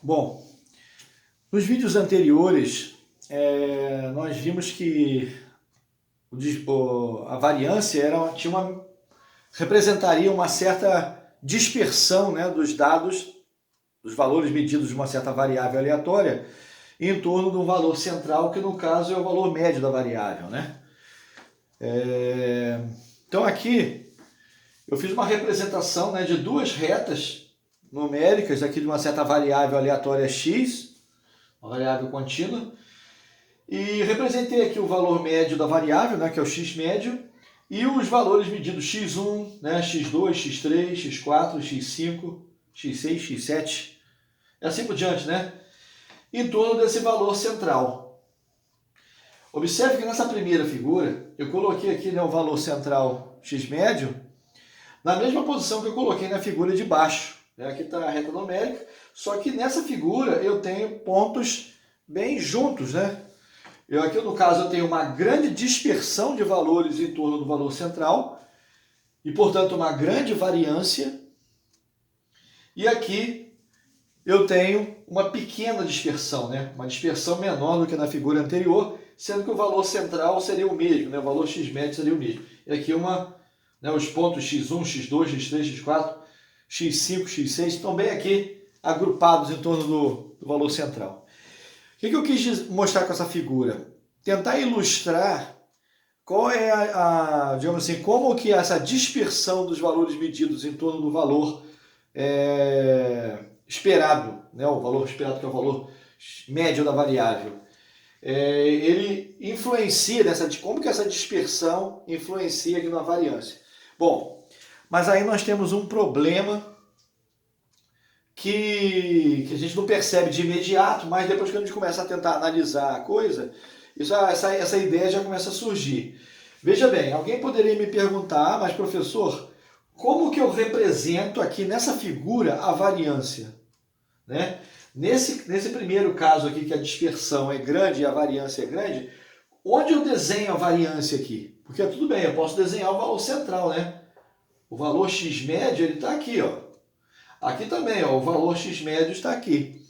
Bom, nos vídeos anteriores, nós vimos que a variância representaria uma certa dispersão, né, dos dados, dos valores medidos de uma certa variável aleatória, em torno de um valor central, que no caso é o valor médio da variável, né? Então aqui eu fiz uma representação, né, de duas retas numéricas aqui de uma certa variável aleatória x, uma variável contínua, e representei aqui o valor médio da variável, né, que é o x médio, e os valores medidos x1, né, x2, x3, x4, x5, x6, x7, e assim por diante, né, em torno desse valor central. Observe que nessa primeira figura, eu coloquei aqui, né, o valor central x médio, na mesma posição que eu coloquei na figura de baixo. Aqui está a reta numérica, só que nessa figura eu tenho pontos bem juntos, né? Aqui no caso eu tenho uma grande dispersão de valores em torno do valor central e, portanto, uma grande variância. E aqui eu tenho uma pequena dispersão, né? Uma dispersão menor do que na figura anterior, sendo que o valor central seria o mesmo, né? O valor x médio seria o mesmo. E aqui os pontos x1, x2, x3, x4, x5, x6 estão bem aqui agrupados em torno do valor central. O que eu quis mostrar com essa figura? Tentar ilustrar qual é digamos assim, como que essa dispersão dos valores medidos em torno do valor esperado, né? O valor esperado, que é o valor médio da variável, ele influencia como que essa dispersão influencia aqui na variância. Bom, mas aí nós temos um problema que a gente não percebe de imediato, mas depois que a gente começa a tentar analisar a coisa, essa ideia já começa a surgir. Veja bem, alguém poderia me perguntar, mas professor, como que eu represento aqui nessa figura a variância? Né? Nesse primeiro caso aqui, que a dispersão é grande e a variância é grande, onde eu desenho a variância aqui? Porque tudo bem, eu posso desenhar o valor central, né? O valor x médio, ele está aqui, ó. Aqui também, ó, o valor x médio está aqui.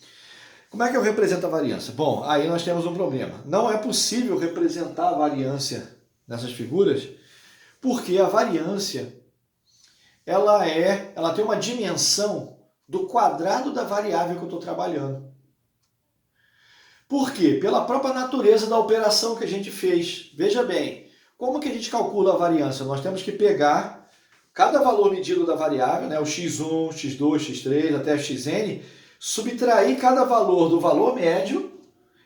Como é que eu represento a variância? Bom, aí nós temos um problema. Não é possível representar a variância nessas figuras, porque a variância ela tem uma dimensão do quadrado da variável que eu estou trabalhando. Por quê? Pela própria natureza da operação que a gente fez. Veja bem, como que a gente calcula a variância? Nós temos que pegar cada valor medido da variável, né, o x1, x2, x3 até xn, subtrair cada valor do valor médio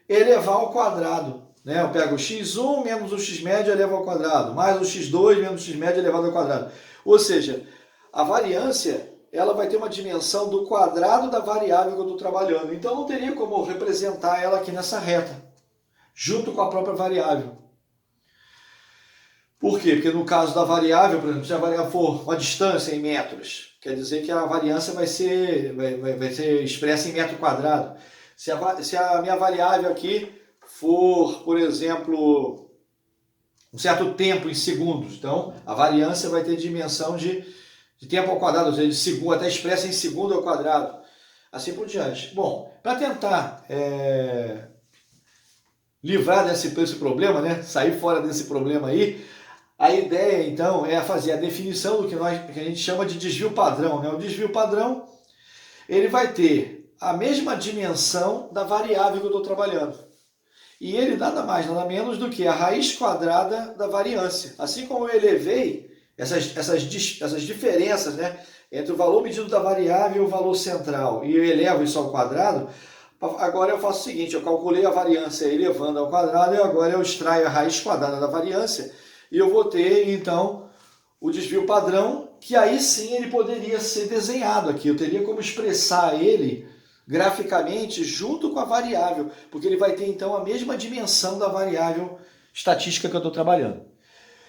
e elevar ao quadrado. Né? Eu pego o x1 menos o x médio elevado ao quadrado, mais o x2 menos o x médio elevado ao quadrado. Ou seja, a variância ela vai ter uma dimensão do quadrado da variável que eu estou trabalhando. Então não teria como representar ela aqui nessa reta, junto com a própria variável. Por quê? Porque no caso da variável, por exemplo, se a variável for uma distância em metros, quer dizer que a variância vai ser expressa em metro quadrado. Se a minha variável aqui for, por exemplo, um certo tempo em segundos, então a variância vai ter dimensão de tempo ao quadrado, ou seja, de segundo, até expressa em segundo ao quadrado, assim por diante. Bom, para tentar livrar desse problema, né, sair fora desse problema aí, a ideia, então, é fazer a definição do que a gente chama de desvio padrão. Né? O desvio padrão, ele vai ter a mesma dimensão da variável que eu estou trabalhando. E ele nada mais, nada menos do que a raiz quadrada da variância. Assim como eu elevei essas diferenças, né, entre o valor medido da variável e o valor central, e eu elevo isso ao quadrado, agora eu faço o seguinte, eu calculei a variância elevando ao quadrado, e agora eu extraio a raiz quadrada da variância, e eu vou ter, então, o desvio padrão, que aí sim ele poderia ser desenhado aqui. Eu teria como expressar ele graficamente junto com a variável, porque ele vai ter, então, a mesma dimensão da variável estatística que eu estou trabalhando.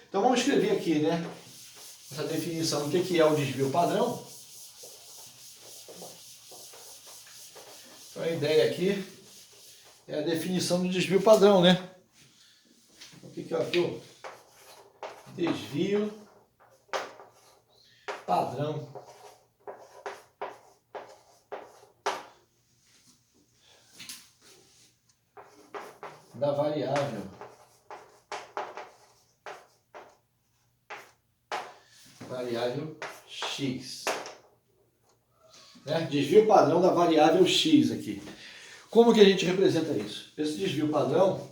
Então, vamos escrever aqui, né, essa definição do que é o desvio padrão. Então, a ideia aqui é a definição do desvio padrão, né? O que é aqui? Desvio padrão. da variável x. Né? Desvio padrão da variável x aqui. Como que a gente representa isso? Esse desvio padrão,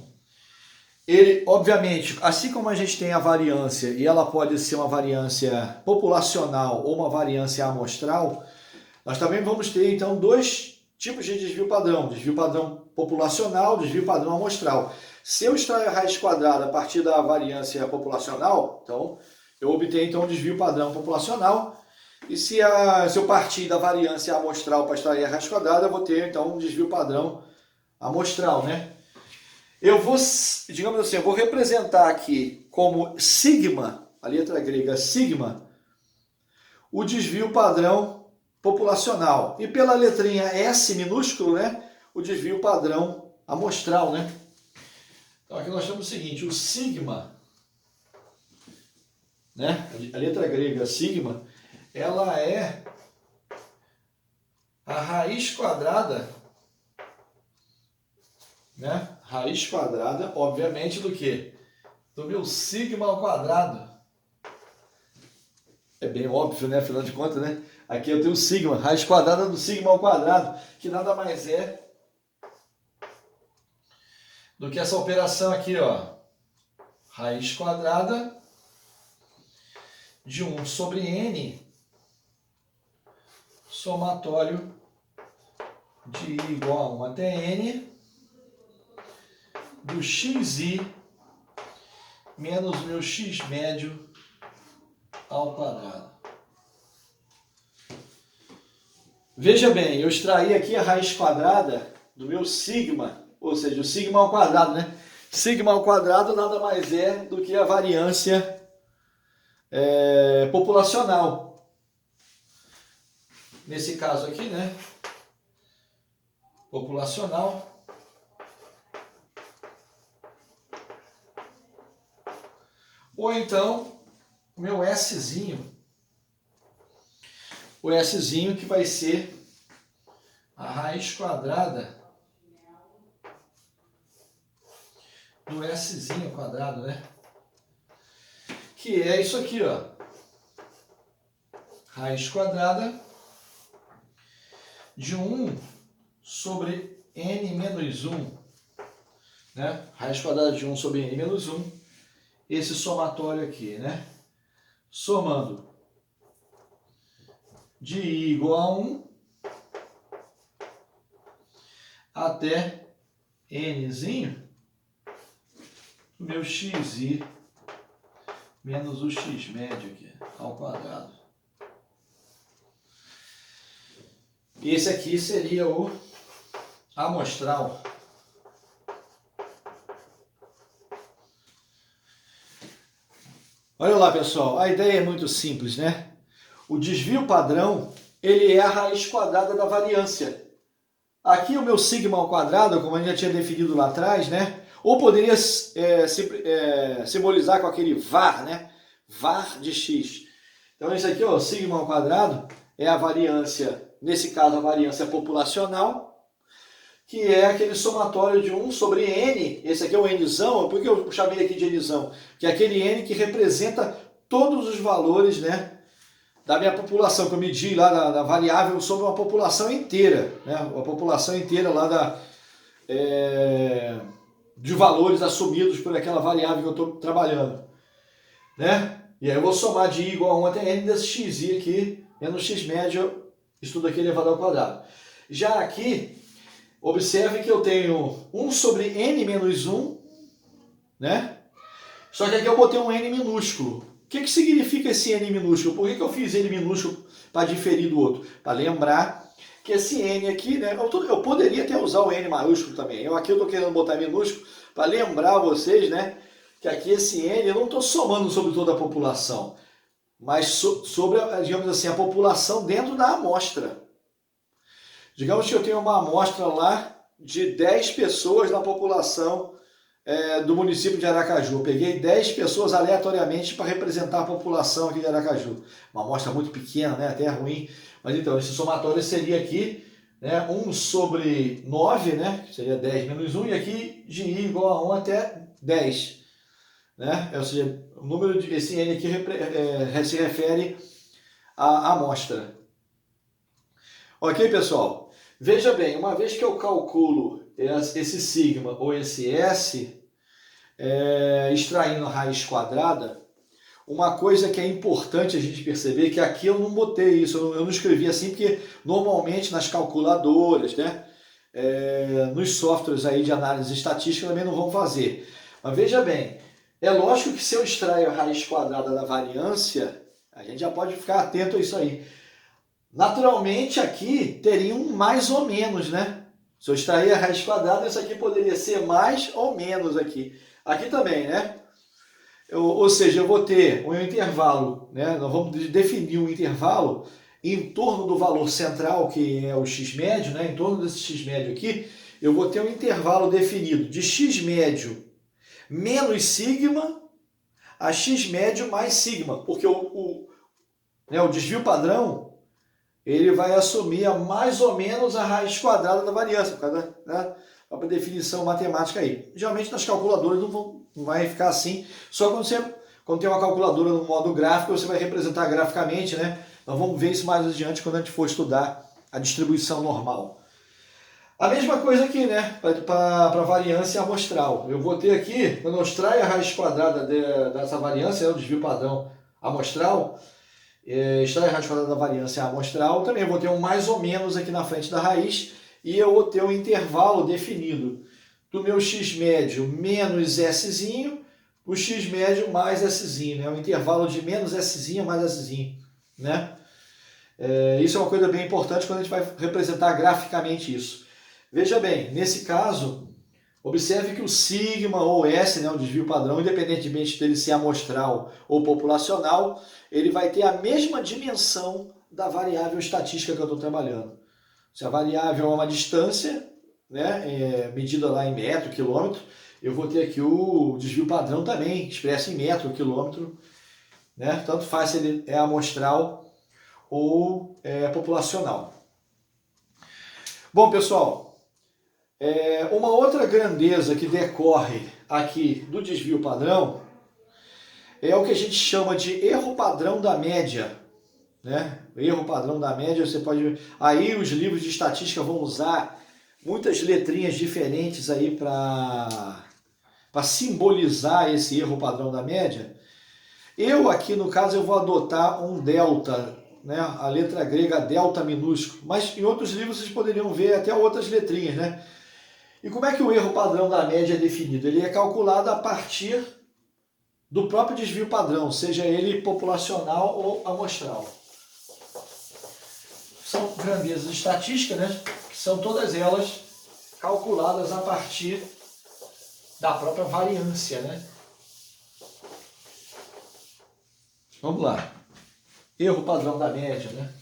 ele, obviamente, assim como a gente tem a variância, e ela pode ser uma variância populacional ou uma variância amostral, nós também vamos ter, então, dois tipos de desvio padrão populacional, desvio padrão amostral. Se eu extrair a raiz quadrada a partir da variância populacional, então, eu obtenho, então, um desvio padrão populacional, e se eu partir da variância amostral para extrair a raiz quadrada, eu vou ter, então, um desvio padrão amostral, né? Eu vou, digamos assim, eu vou representar aqui como sigma, a letra grega sigma, o desvio padrão populacional. E pela letrinha S minúsculo, né, o desvio padrão amostral, né? Então aqui nós temos o seguinte, o sigma, né, a letra grega sigma, ela é a raiz quadrada, né? Raiz quadrada, obviamente, do quê? Do meu sigma ao quadrado. É bem óbvio, né? Afinal de contas, né? Aqui eu tenho sigma, raiz quadrada do sigma ao quadrado, que nada mais é do que essa operação aqui, ó. Raiz quadrada de 1 sobre n, somatório de i igual a 1 até n, do xi menos o meu x médio ao quadrado. Veja bem, eu extraí aqui a raiz quadrada do meu sigma, ou seja, o sigma ao quadrado, né? Sigma ao quadrado nada mais é do que a variância populacional. Nesse caso aqui, né? Populacional. Ou então, o meu Szinho. O Szinho que vai ser a raiz quadrada do Szinho quadrado, né? Que é isso aqui, ó. Raiz quadrada de 1 sobre n menos 1. Né? Raiz quadrada de 1 sobre n menos 1. Esse somatório aqui, né? Somando de i igual a 1 até nzinho, meu xi menos o x médio aqui, ao quadrado. Esse aqui seria o amostral. Olha lá, pessoal, a ideia é muito simples, né? O desvio padrão, ele é a raiz quadrada da variância. Aqui o meu sigma ao quadrado, como a gente já tinha definido lá atrás, né? Ou poderia simbolizar com aquele var, né? Var de x. Então isso aqui, ó, sigma ao quadrado, é a variância, nesse caso a variância populacional, que é aquele somatório de 1 sobre n, esse aqui é o nzão, por que eu chamei aqui de nzão? Que é aquele n que representa todos os valores, né, da minha população, que eu medi lá da variável sobre uma população inteira, né, uma população inteira lá de valores assumidos por aquela variável que eu estou trabalhando, né? E aí eu vou somar de i igual a 1 até n desse xi aqui, menos x médio, isso tudo aqui elevado ao quadrado. Já aqui, observe que eu tenho 1 sobre n menos 1, né? Só que aqui eu botei um n minúsculo. O que significa esse n minúsculo? Por que eu fiz n minúsculo para diferir do outro? Para lembrar que esse n aqui, né? Eu poderia até usar o n maiúsculo também. Aqui eu estou querendo botar minúsculo para lembrar vocês, né? Que aqui esse n eu não estou somando sobre toda a população, mas sobre, digamos assim, a população dentro da amostra. Digamos que eu tenho uma amostra lá de 10 pessoas na população do município de Aracaju. Eu peguei 10 pessoas aleatoriamente para representar a população aqui de Aracaju. Uma amostra muito pequena, né? Até ruim. Mas então, esse somatório seria aqui né? 1 sobre 9, né? Que seria 10 menos 1, e aqui de i igual a 1 até 10. Né? Ou seja, o número de esse n aqui se refere à amostra. Ok, pessoal? Veja bem, uma vez que eu calculo esse sigma ou esse s, extraindo a raiz quadrada, uma coisa que é importante a gente perceber, que aqui eu não botei isso, eu não escrevi assim, porque normalmente nas calculadoras, né, nos softwares aí de análise estatística também não vão fazer. Mas veja bem, é lógico que se eu extrair a raiz quadrada da variância, a gente já pode ficar atento a isso aí. Naturalmente aqui teria um mais ou menos, né? Se eu extrair a raiz quadrada, isso aqui poderia ser mais ou menos aqui. Aqui também, né? Ou seja, eu vou ter um intervalo, né? Nós vamos definir um intervalo em torno do valor central, que é o x médio, né? Em torno desse x médio aqui, eu vou ter um intervalo definido de x médio menos sigma a x médio mais sigma, porque o desvio padrão ele vai assumir mais ou menos a raiz quadrada da variância, por causa da própria definição matemática aí. Geralmente nas calculadoras não vai ficar assim, só quando tem uma calculadora no modo gráfico, você vai representar graficamente, né? Nós vamos ver isso mais adiante quando a gente for estudar a distribuição normal. A mesma coisa aqui, né? Para a variância amostral. Eu vou ter aqui, quando eu extraio a raiz quadrada dessa variância, o desvio padrão amostral, extrair a raiz quadrada da variância amostral, também eu vou ter um mais ou menos aqui na frente da raiz, e eu vou ter um intervalo definido do meu x médio menos szinho, o x médio mais szinho, né? Um intervalo de menos szinho mais szinho, né? Isso é uma coisa bem importante quando a gente vai representar graficamente isso. Veja bem, nesse caso, observe que o sigma ou S, né, o desvio padrão, independentemente dele ser amostral ou populacional, ele vai ter a mesma dimensão da variável estatística que eu estou trabalhando. Se a variável é uma distância, né, medida lá em metro, quilômetro, eu vou ter aqui o desvio padrão também, expresso em metro, quilômetro, né? Tanto faz se ele é amostral ou populacional. Bom, pessoal, uma outra grandeza que decorre aqui do desvio padrão é o que a gente chama de erro padrão da média, né? Erro padrão da média, você pode... Aí os livros de estatística vão usar muitas letrinhas diferentes aí para simbolizar esse erro padrão da média. Eu aqui, no caso, eu vou adotar um delta, né? A letra grega delta minúsculo, mas em outros livros vocês poderiam ver até outras letrinhas, né? E como é que o erro padrão da média é definido? Ele é calculado a partir do próprio desvio padrão, seja ele populacional ou amostral. São grandezas estatísticas, né? Que são todas elas calculadas a partir da própria variância, né? Vamos lá. Erro padrão da média, né?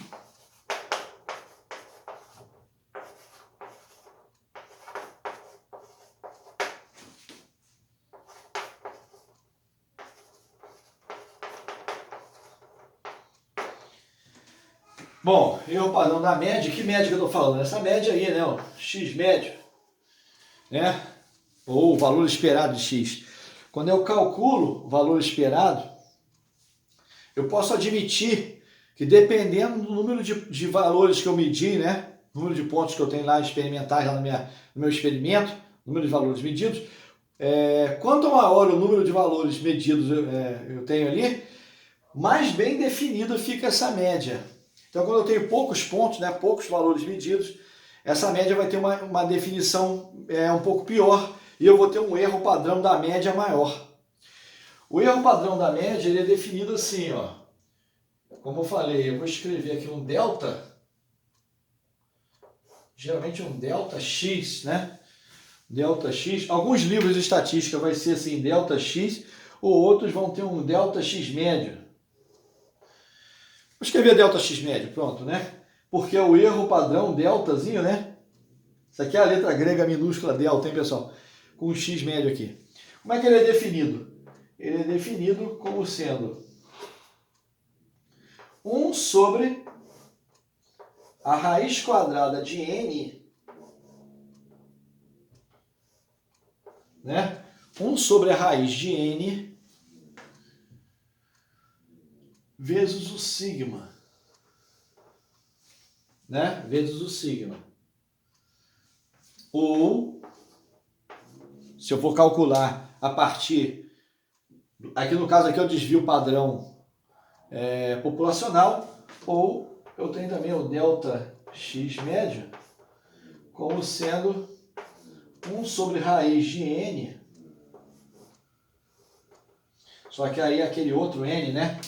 Bom, erro padrão da média, que média que eu estou falando? Essa média aí, né? O x médio, né? Ou o valor esperado de x. Quando eu calculo o valor esperado, eu posso admitir que dependendo do número de valores que eu medir, né? Número de pontos que eu tenho lá experimentais lá no meu experimento, número de valores medidos, quanto maior o número de valores medidos eu tenho ali, mais bem definida fica essa média. Então, quando eu tenho poucos pontos, né, poucos valores medidos, essa média vai ter uma definição um pouco pior e eu vou ter um erro padrão da média maior. O erro padrão da média ele é definido assim, ó. Como eu falei, eu vou escrever aqui um delta, geralmente um delta x, né? Delta x. Alguns livros de estatística vai ser assim, delta x, ou outros vão ter um delta x médio. Vou escrever delta x médio, pronto, né? Porque é o erro padrão deltazinho, né? Isso aqui é a letra grega minúscula delta, hein, pessoal? Com o x médio aqui. Como é que ele é definido? Ele é definido como sendo 1 sobre a raiz quadrada de n, né? 1 sobre a raiz de n vezes o sigma, né? Vezes o sigma. Ou, se eu for calcular a partir, aqui no caso aqui eu desvio padrão populacional, ou eu tenho também o delta x médio como sendo 1 sobre raiz de n, só que aí aquele outro n, né?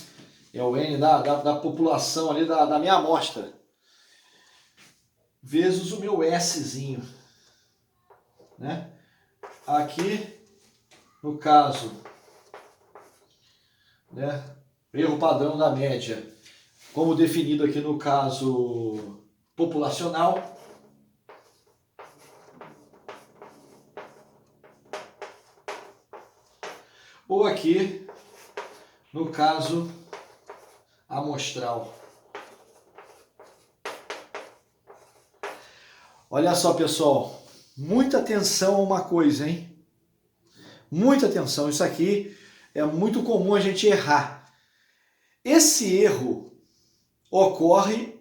É o n da população ali da minha amostra, vezes o meu Szinho, né? Aqui, no caso, né, erro padrão da média, como definido aqui no caso populacional, ou aqui no caso amostral. Olha só, pessoal, muita atenção a uma coisa, hein? Muita atenção, isso aqui é muito comum a gente errar. Esse erro ocorre,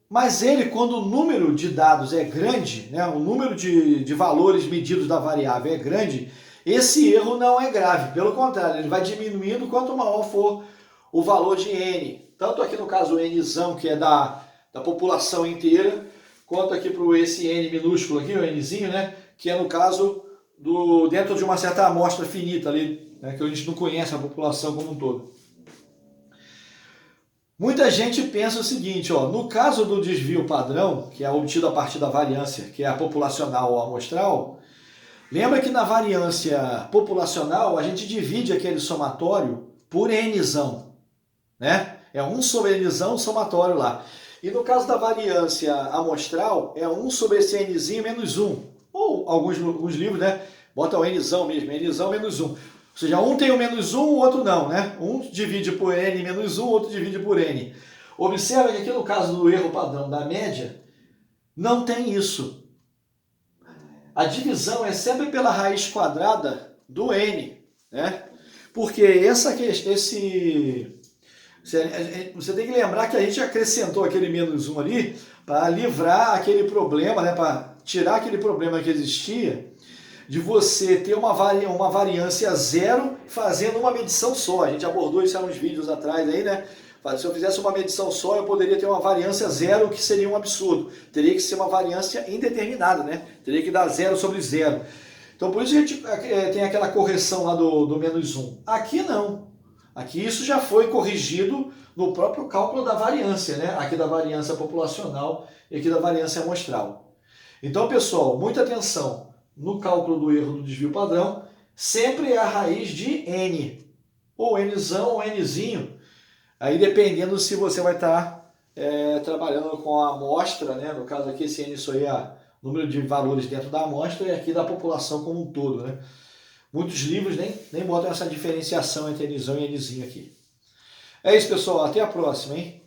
mas ele, quando o número de dados é grande, né, o número de valores medidos da variável é grande, esse erro não é grave. Pelo contrário, ele vai diminuindo quanto maior for o valor de n. Tanto aqui no caso o nzão, que é da população inteira, quanto aqui para esse n minúsculo aqui, o nzinho, né, que é no caso dentro de uma certa amostra finita ali, né, que a gente não conhece a população como um todo. Muita gente pensa o seguinte, ó, no caso do desvio padrão, que é obtido a partir da variância, que é a populacional ou amostral, lembra que na variância populacional a gente divide aquele somatório por nzão, né? É 1 sobre nzão somatório lá. E no caso da variância amostral, é 1 sobre esse nzinho menos 1. Ou alguns livros, né, botam o nzão mesmo, nzão menos 1. Ou seja, um tem o menos 1, o outro não, né? Um divide por n menos 1, o outro divide por n. Observa que aqui no caso do erro padrão da média, não tem isso. A divisão é sempre pela raiz quadrada do n, né? Porque você tem que lembrar que a gente acrescentou aquele menos 1 ali para livrar aquele problema, né? Para tirar aquele problema que existia de você ter uma variância zero fazendo uma medição só. A gente abordou isso há uns vídeos atrás aí, né? Se eu fizesse uma medição só, eu poderia ter uma variância zero, que seria um absurdo. Teria que ser uma variância indeterminada, né? Teria que dar 0 sobre 0. Então, por isso a gente tem aquela correção lá do menos 1. Aqui não. Aqui isso já foi corrigido no próprio cálculo da variância, né? Aqui da variância populacional e aqui da variância amostral. Então, pessoal, muita atenção. No cálculo do erro do desvio padrão, sempre é a raiz de n, ou nzão ou nzinho, aí dependendo se você vai estar trabalhando com a amostra, né? No caso aqui esse n isso aí é o número de valores dentro da amostra e aqui da população como um todo, né? Muitos livros nem botam essa diferenciação entre nzão e nzinho aqui. É isso, pessoal, até a próxima, hein?